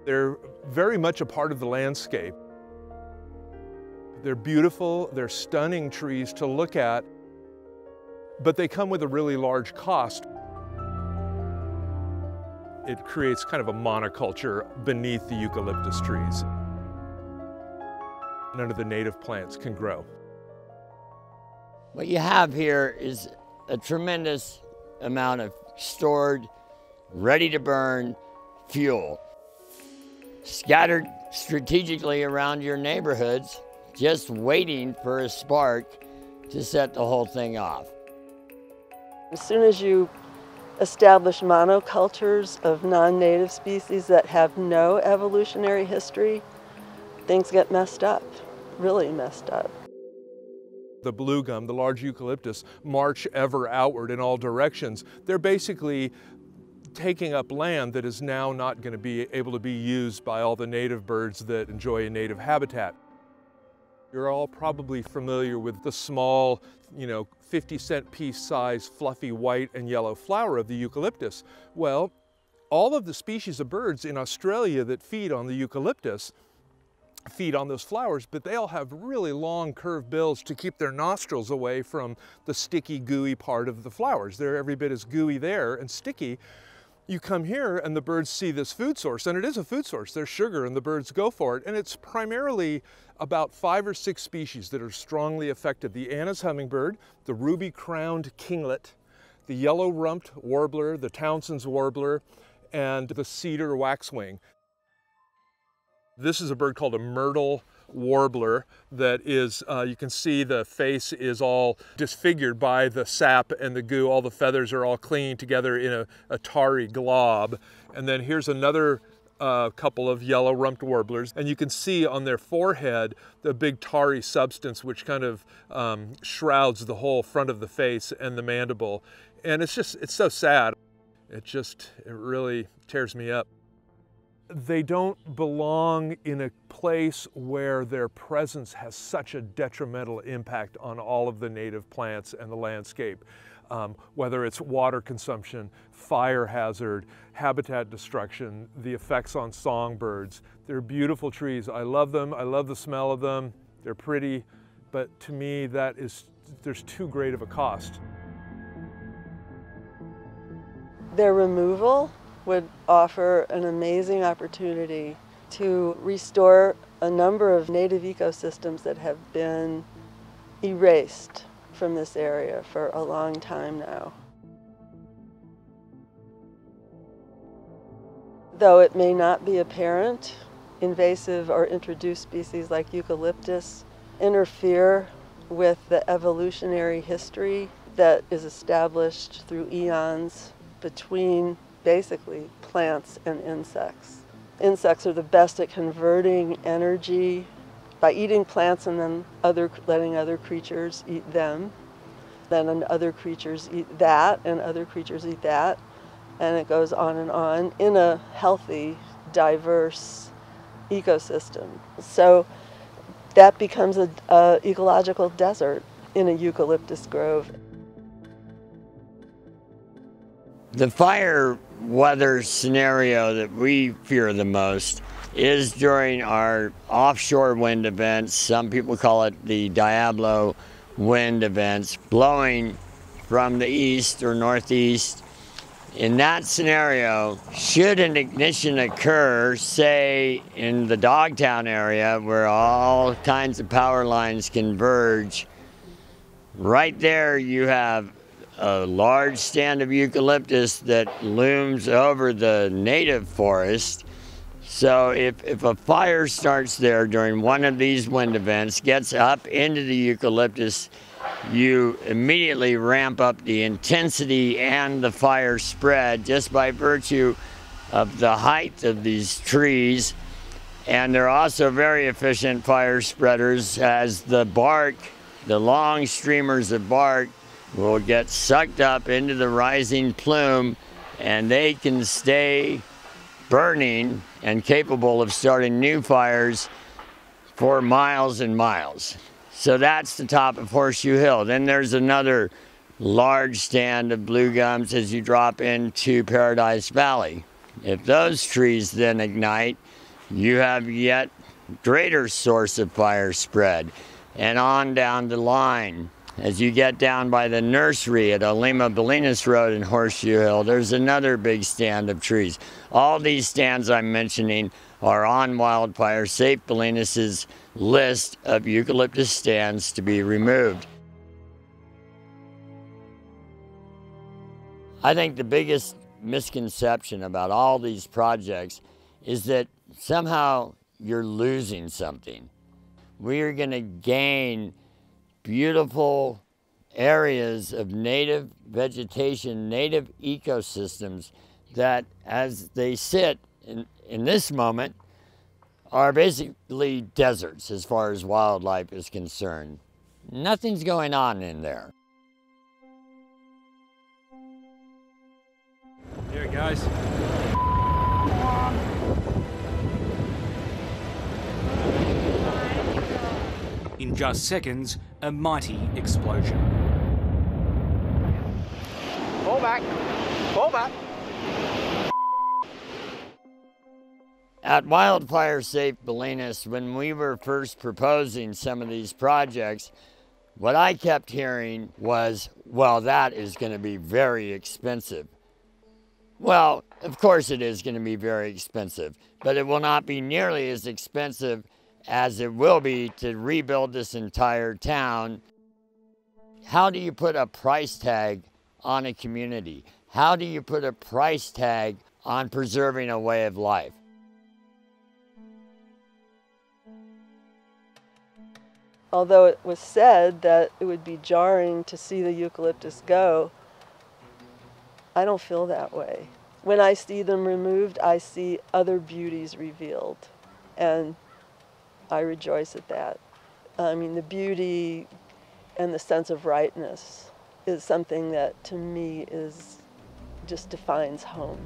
They're very much a part of the landscape. They're beautiful, they're stunning trees to look at, but they come with a really large cost. It creates kind of a monoculture beneath the eucalyptus trees. None of the native plants can grow. What you have here is a tremendous amount of stored, ready to burn fuel, scattered strategically around your neighborhoods, just waiting for a spark to set the whole thing off. As soon as you establish monocultures of non-native species that have no evolutionary history, things get messed up, really messed up. The blue gum, the large eucalyptus, march ever outward in all directions. They're basically taking up land that is now not going to be able to be used by all the native birds that enjoy a native habitat. You're all probably familiar with the small, 50-cent piece size fluffy white and yellow flower of the eucalyptus. Well, all of the species of birds in Australia that feed on the eucalyptus feed on those flowers, but they all have really long curved bills to keep their nostrils away from the sticky, gooey part of the flowers. They're every bit as gooey there and sticky. You come here and the birds see this food source, and it is a food source. There's sugar and the birds go for it, and it's primarily about 5 or 6 species that are strongly affected. The Anna's hummingbird, the ruby-crowned kinglet, the yellow-rumped warbler, the Townsend's warbler, and the cedar waxwing. This is a bird called a myrtle warbler that is, you can see the face is all disfigured by the sap and the goo. All the feathers are all clinging together in a tarry glob. And then here's another couple of yellow-rumped warblers, and you can see on their forehead the big tarry substance which kind of shrouds the whole front of the face and the mandible. And it's so sad. It really tears me up. They don't belong in a place where their presence has such a detrimental impact on all of the native plants and the landscape. Whether it's water consumption, fire hazard, habitat destruction, the effects on songbirds. They're beautiful trees. I love them. I love the smell of them. They're pretty, but to me there's too great of a cost. Their removal would offer an amazing opportunity to restore a number of native ecosystems that have been erased from this area for a long time now. Though it may not be apparent, invasive or introduced species like eucalyptus interfere with the evolutionary history that is established through eons between basically plants and insects. Insects are the best at converting energy by eating plants and then letting other creatures eat them. Then other creatures eat that and other creatures eat that. And it goes on in a healthy, diverse ecosystem. So that becomes an ecological desert in a eucalyptus grove. The fire weather scenario that we fear the most is during our offshore wind events. Some people call it the Diablo wind events, blowing from the east or northeast. In that scenario, should an ignition occur, say in the Dogtown area where all kinds of power lines converge, right there you have a large stand of eucalyptus that looms over the native forest. So if a fire starts there during one of these wind events, gets up into the eucalyptus, you immediately ramp up the intensity and the fire spread just by virtue of the height of these trees. And they're also very efficient fire spreaders, as the bark, the long streamers of bark, will get sucked up into the rising plume, and they can stay burning and capable of starting new fires for miles and miles. So that's the top of Horseshoe Hill. Then there's another large stand of blue gums as you drop into Paradise Valley. If those trees then ignite, you have yet greater source of fire spread. And on down the line, as you get down by the nursery at Olima Bolinas Road and Horseshoe Hill, there's another big stand of trees. All these stands I'm mentioning are on Wildfire Safe Bolinas' list of eucalyptus stands to be removed. I think the biggest misconception about all these projects is that somehow you're losing something. We are going to gain beautiful areas of native vegetation, native ecosystems that, as they sit in this moment, are basically deserts as far as wildlife is concerned. Nothing's going on in there. There it goes. In just seconds, a mighty explosion. Pull back. Pull back. At Wildfire Safe Bolinas, when we were first proposing some of these projects, what I kept hearing was, well, that is going to be very expensive. Well, of course it is going to be very expensive, but it will not be nearly as expensive as it will be to rebuild this entire town. How do you put a price tag on a community? How do you put a price tag on preserving a way of life? Although it was said that it would be jarring to see the eucalyptus go, I don't feel that way. When I see them removed, I see other beauties revealed, and I rejoice at that. I mean, the beauty and the sense of rightness is something that, to me, just defines home.